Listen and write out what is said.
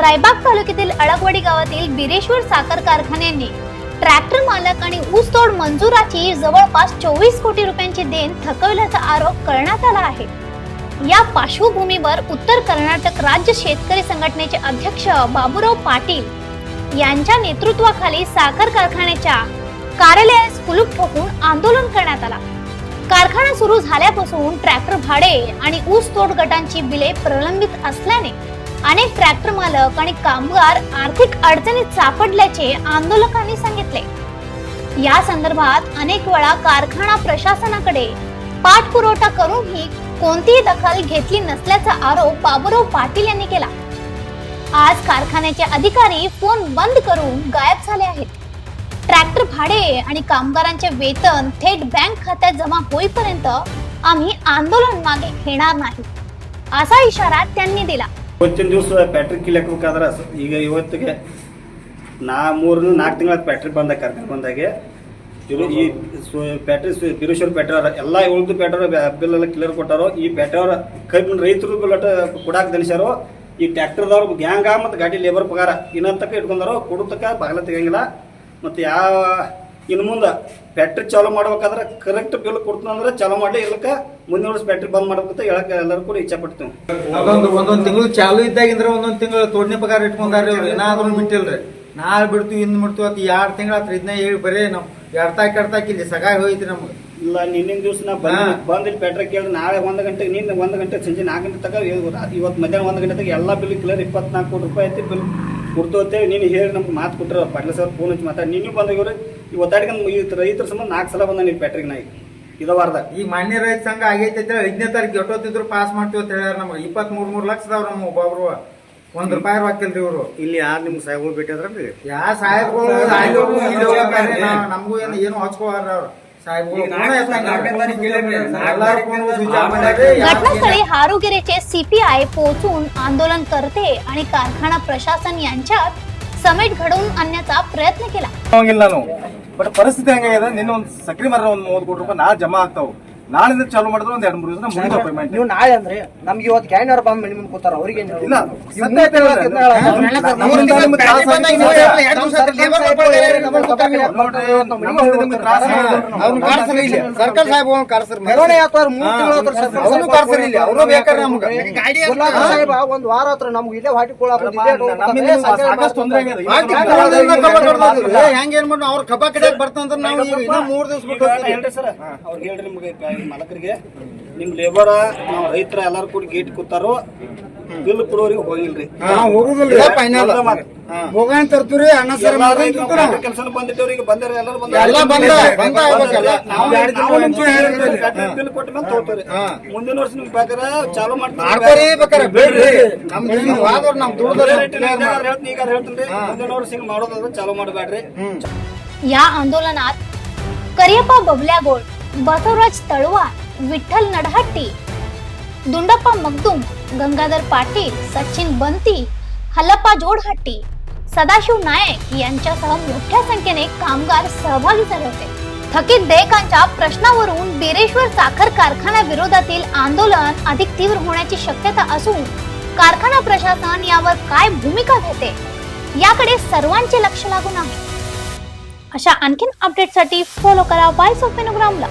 रायबाग तालुक्यातील अळकवाडी गावातील बिरेश्वर साखर कारखान्याने ट्रॅक्टर मालक आणि ऊसतोड मंजुराची जवळपास 24 कोटी रुपयांची देण थकवल्याचा आरोप करण्यात आला आहे। या पार्श्वभूमीवर उत्तर कर्नाटक राज्य शेतकरी संघटनेचे अध्यक्ष बाबूराव पाटील यांच्या नेतृत्वाखाली साखर कारखान्याच्या कार्यालयास कुलूप ठोकून आंदोलन करण्यात आला। कारखाना सुरू झाल्यापासून ट्रॅक्टर भाडे आणि ऊस तोड गटांची बिले प्रलंबित असल्याने अनेक ट्रॅक्टर मालक आणि कामगार आर्थिक अडचणीत सापडल्याचे आंदोलकांनी सांगितले। या संदर्भात अनेक वेळा कारखाना प्रशासनाकडे पाठपुरावा करूनही कोणतीही दखल घेतली नसल्याचा आरोप बाबूराव पाटील यांनी केला। आज कारखान्याचे अधिकारी फोन बंद करून गायब झाले आहेत। ट्रॅक्टर भाडे आणि कामगारांचे वेतन थेट बँक खात्यात जमा होईपर्यंत आम्ही आंदोलन मागे घेणार नाही, असा इशारा त्यांनी दिला। ಇವತ್ತಿನ ದಿವಸ ಫ್ಯಾಕ್ಟ್ರಿ ಕಿಲ್ಲಕ್ಕಾದ್ರೆ ಈಗ ಇವತ್ತಿಗೆ 3-4 ತಿಂಗಳ ಫ್ಯಾಕ್ಟ್ರಿ ಕಾರ್ಖಾನೆ ಬಂದಾಗೆ ಈ ಫ್ಯಾಕ್ಟ್ರಿ ಬಿರೇಶ್ವರ ಫ್ಯಾಕ್ಟ್ರಿ ಎಲ್ಲ ಉಳಿದು ಫ್ಯಾಕ್ಟ್ರಿ ಬಿಲ್ ಎಲ್ಲ ಕ್ಲಿಯರ್ ಕೊಟ್ಟಾರೋ। ಈ ಫ್ಯಾಕ್ಟ್ರಿ ಕೈ ರೈತರು ಬಿಲ್ಲಟ ಕೊಡಾಕ ದನಿಸ್ಯಾರೋ। ಈ ಟ್ರ್ಯಾಕ್ಟರ್ದವ್ರು ಗ್ಯಾಂಗ ಮತ್ತು ಗಾಡಿ ಲೇಬರ್ ಪಗಾರ ಇನ್ನಂತಕ ಇಟ್ಕೊಂಡಾರೋ, ಕೊಡುತ್ತಕ ಬಾಗಲ ತೆಗಂಗಿಲ್ಲ। ಮತ್ತು ಯಾವ ಇನ್ನು ಮುಂದೆ ಫ್ಯಾಕ್ಟ್ರಿ ಚಾಲೂ ಮಾಡ್ಬೇಕಾದ್ರೆ ಕರೆಕ್ಟ್ ಬಿಲ್ ಕೊಡ್ತಂದ್ರೆ ಚಾಲೂ ಮಾಡಿ, ಇರ್ಲಕ್ಕ ಮುಂದಿನ ವರ್ಷ ಫ್ಯಾಕ್ಟ್ರಿ ಬಂದ್ ಮಾಡ್ಬೇಕಂತ ಹೇಳಕ್ ಎಲ್ಲರೂ ಕೂಡ ಇಚ್ಛೆ ಪಡ್ತೀವಿ। ಒಂದೊಂದ್ ತಿಂಗಳು ಚಾಲು ಇದ್ದಾಗಿಂದ್ರೆ ಒಂದೊಂದ್ ತಿಂಗಳು ತೋಡ್ನೆ ಪಗಾರ ಇಟ್ಕೊಂಡಾರ್ರಿ ಅವ್ರು, ಏನಾದ್ರು ಬಿಟ್ಟಿಲ್ರಿ। ನಾಳೆ ಬಿಡ್ತೀವಿ ಇನ್ ಬಿಡ್ತೀವಿ ಅಂತ 2 ತಿಂಗಳ ಇದನ್ನ ಹೇಳಿ ಬರೀ ನಾವು ಎಡ್ತಾಕ್ ಇಲ್ಲಿ ಸಗಾಯಿ ಹೋಯ್ತು ನಮ್ಗೆ। ಇಲ್ಲ ನಿನ್ನಿನ ದಿವಸ ನಾ ಬಂದ್ ಇಲ್ಲಿ ಫ್ಯಾಕ್ಟ್ರಿ ಕೇಳಿದ್ರೆ ನಾಳೆ 1 ಗಂಟೆಗೆ ನಿನ್ನೆ 1 ಗಂಟೆ ಸಂಜೆ 4 ಗಂಟೆ ತಗ ಇವತ್ತು ಮಧ್ಯಾಹ್ನ 1 ಗಂಟೆ ತಗ ಎಲ್ಲ ಬಿಲ್ ಕ್ಲಿಯರ್ 24 ಕೋಟಿ ರೂಪಾಯಿ ಐತಿ ಬಿಲ್ ಕೊಡ್ತೋತೇವೆ। ನೀನು ಹೇಳಿ ನಮ್ಗೆ ಮಾತು ಕೊಟ್ಟರೆ ಪಾಟೀಲ್ ಸರ್ ಫೋನ್ ಹಚ್ಚಿ ಮಾತಾಡಿ ನೀನು ಬಂದಿವ್ರಿ ಇವತ್ತಾಡಿಗೆ ಈ ರೈತರ ಸಂಬಂಧ 4 ಸಲ ಬಂದ ನೀವು ಫ್ಯಾಕ್ಟ್ರಿಗೆ ನಾ ಇದ ವಾರದಾಗ ಈಗ ಮಾನ್ಯ ರೈತ ಸಂಘ ಆಗೈತೆ 5ನೇ ತಾರೀಕು ಎಷ್ಟೊತ್ತಿದ್ರು ಪಾಸ್ ಮಾಡ್ತೀವಿ ಅಂತ ಹೇಳ್ಯಾರ ನಮ್ಗೆ। 23 ಲಕ್ಷ ಅದಾವ ನಮ್ಮ ಒಬ್ಬೊಬ್ರು, ₹1 ಹಾಕಿಲ್ರಿ ಇವರು। ಇಲ್ಲಿ ಯಾರು ನಿಮ್ಮ ಸಾಹೇಬ್ಗಳು ಭೇಟಿ ಆದ್ರಲ್ರಿ? ಯಾವ ಸಾಹೇಬ್ಗಳು ನಮಗೂ ಏನು ಹಚ್ಕೋವಾರ ಅವ್ರು घटनास्थळी हारुगिरीचे सीपीआय पोहोचून आंदोलनकर्ते आणि कारखाना प्रशासन यांच्यात समेट घडवून आणण्याचा प्रयत्न केला। ಬಟ್ ಪರಿಸ್ಥಿತಿ ಹೆಂಗಾಗಿದೆ, ನಿನ್ನೆ ಒಂದು ಸಕ್ರಿ ಮರ 30 ಕೋಟಿ ರೂಪಾಯಿ ನಾಳೆ ಜಮಾ ಆಗ್ತಾವ। ನಾಳೆ ಚಾಲು ಮಾಡಿದ್ರೆ 2-3 ದಿವಸ ಮುಗಿದ ಪೇಮೆಂಟ್। ನೀವು ನಾಳೆ ಅಂದ್ರೆ ನಮ್ಗೆ ಇವತ್ತು ಗ್ಯಾಂಗ್ ಬಂದ್ ಮನೆ ಮುಂದೆ ಕೂತಾರ, ಅವ್ರಿಗೆ ಇಲ್ಲ ಸತ್ಯ ಸರ್ಕಲ್ ಸಾಹೇಬ್ ಸಾಹೇಬ ಒಂದ್ ವಾರ ಹತ್ರ ನಮ್ಗೆ ಇಲ್ಲೇ ಸಾಕಷ್ಟು ತೊಂದರೆ ಆಗಿದೆ। ಹೆಂಗ್ ಏನ್ ಮಾಡಿ ಅವ್ರ ಕಬ್ಬ ಕಡೆ ಬರ್ತಂದ್ರ ನಾವು 3 ದಿವಸ ಬಿಟ್ಟು ಹೇಳ್ರಿ ಸರ್, ಅವ್ರಿಗೆ ಹೇಳ್ರಿ ನಿಮ್ಗೆ ಮಾಲಕರಿಗೆ ನಿಮ್ ಲೇಬರ್ ನಾವು ರೈತರ ಎಲ್ಲಾರು ಕೂಡ ಗೇಟ್ ಕೂತಾರೋ, ಬಿಲ್ ಕೊಡೋರಿಗೆ ಹೋಗಿಲ್ರಿ ಹೋಗಂತ ತರ್ತೀರಿ ಅಣ್ಣ ಸರ್ ಕೆಲಸ ಬಂದಿಟ್ಟವ್ರಿಗೆ ಬಂದಾರ ಎಲ್ಲರೂ ಬಿಲ್ ಕೊಟ್ಟ ಮೇಲೆ ತಗೋತಾರೆ। ಮುಂದಿನ ವರ್ಷ ನಿಮ್ಗೆ ಬೇಕಾದ್ರೆ ಚಾಲೂ ಮಾಡ್ತಾರೆ, ಹೇಳ್ತೀನಿ ಈಗ ಹೇಳ್ತೀನಿ, ಮುಂದಿನ ವರ್ಷ ಹಿಂಗ್ ಮಾಡೋದಾದ್ರೆ ಚಾಲೂ ಮಾಡಬೇಡ್ರಿ। या आंदोलनात करियप्पा बबल्यागोळ, बसवराज तळवार, विठ्ठल नडहट्टी, दुंडप्पा मगदुम, गंगाधर पाटील, सचिन बंती, हल्लप्पा जोडहट्टी, सदाशिव नायक यांच्यासह मोठ्या संख्येने कामगार सहभागी झाले होते। थकीत देयकांच्या प्रश्नावरून बिरेश्वर साखर कारखाना विरोधातील आंदोलन अधिक तीव्र होण्याची शक्यता असून कारखाना प्रशासन यावर काय भूमिका घेते याकडे सर्वांचे लक्ष लागून आहे। अशा आणखीन अपडेटसाठी फॉलो करा वॉइस ऑफ विनोग्रामला।